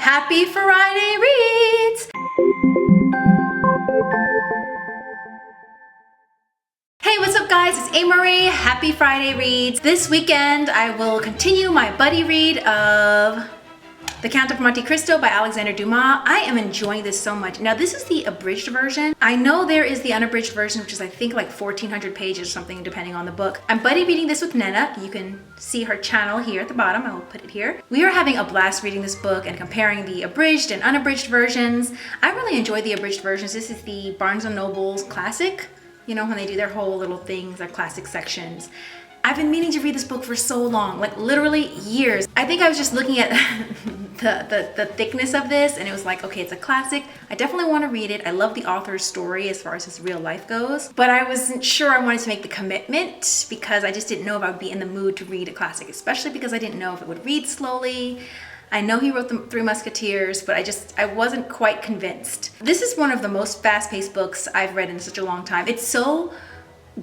Happy Friday Reads! Hey, what's up guys? It's Amerie. Happy Friday Reads. This weekend I will continue my buddy read of The Count of Monte Cristo by Alexander Dumas. I am enjoying this so much. Now this is the abridged version. I know there is the unabridged version, which is I think like 1,400 pages or something depending on the book. I'm buddy reading this with Nena. You can see her channel here at the bottom. I will put it here. We are having a blast reading this book and comparing the abridged and unabridged versions. I really enjoy the abridged versions. This is the Barnes & Noble's classic. You know, when they do their whole little things, their classic sections. I've been meaning to read this book for so long, like literally years. I think I was just looking at the thickness of this and it was like, okay, it's a classic. I definitely want to read it. I love the author's story as far as his real life goes, but I wasn't sure I wanted to make the commitment because I just didn't know if I would be in the mood to read a classic, especially because I didn't know if it would read slowly. I know he wrote the Three Musketeers, but I wasn't quite convinced. This is one of the most fast-paced books I've read in such a long time. It's so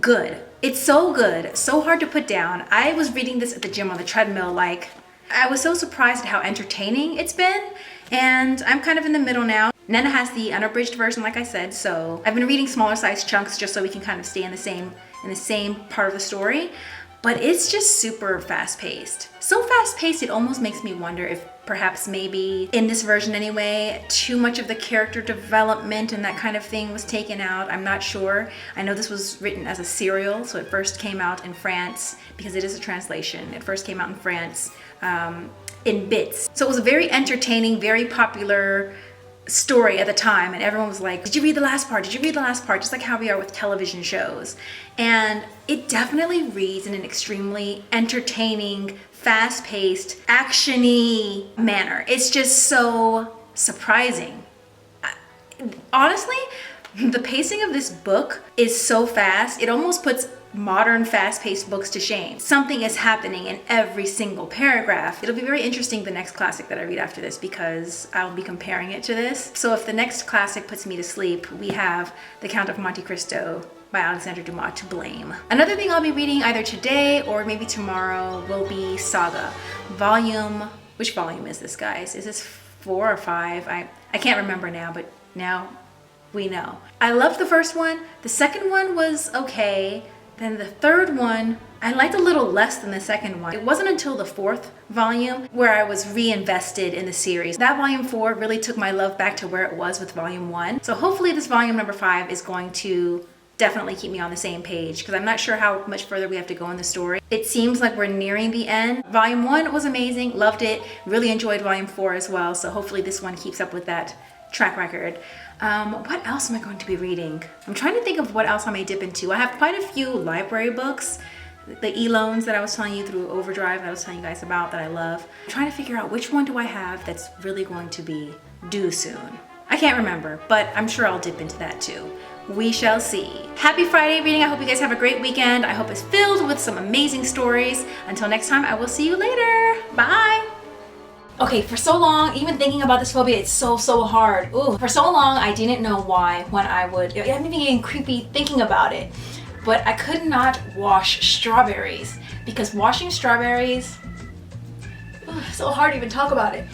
good. It's so good, so hard to put down. I was reading this at the gym on the treadmill, like, I was so surprised at how entertaining it's been, and I'm kind of in the middle now. Nena has the unabridged version, like I said, so I've been reading smaller size chunks just so we can kind of stay in the same part of the story. But it's just super fast-paced. So fast-paced, it almost makes me wonder if perhaps maybe, in this version anyway, too much of the character development and that kind of thing was taken out. I'm not sure. I know this was written as a serial, so it first came out in France, because it is a translation. It first came out in France in bits. So it was a very entertaining, very popular story at the time, and everyone was like, did you read the last part? Did you read the last part? Just like how we are with television shows. And it definitely reads in an extremely entertaining, fast-paced, action-y manner. It's just so surprising. Honestly, the pacing of this book is so fast, it almost puts modern fast-paced books to shame. Something is happening in every single paragraph. It'll be very interesting the next classic that I read after this because I'll be comparing it to this. So if the next classic puts me to sleep, we have The Count of Monte Cristo by Alexander Dumas to blame. Another thing I'll be reading either today or maybe tomorrow will be Saga. Which volume is this, guys? Is this 4 or 5? I can't remember now, but now we know. I loved the first one. The second one was okay. Then the third one, I liked a little less than the second one. It wasn't until the 4th volume where I was reinvested in the series. That volume 4 really took my love back to where it was with volume 1. So hopefully this volume number 5 is going to definitely keep me on the same page because I'm not sure how much further we have to go in the story. It seems like we're nearing the end. Volume 1 was amazing, loved it, really enjoyed volume 4 as well. So hopefully this one keeps up with that track record. What else am I going to be reading? I'm trying to think of what else I may dip into. I have quite a few library books, the e-loans that I was telling you through Overdrive that I was telling you guys about that I love. I'm trying to figure out which one do I have that's really going to be due soon. I can't remember, but I'm sure I'll dip into that too. We shall see. Happy Friday reading. I hope you guys have a great weekend. I hope it's filled with some amazing stories. Until next time, I will see you later. Bye. Okay, for so long, even thinking about this phobia, it's so hard. Ooh, for so long, I didn't know why when I'm even getting creepy thinking about it. But I could not wash strawberries because washing strawberries, so hard to even talk about it.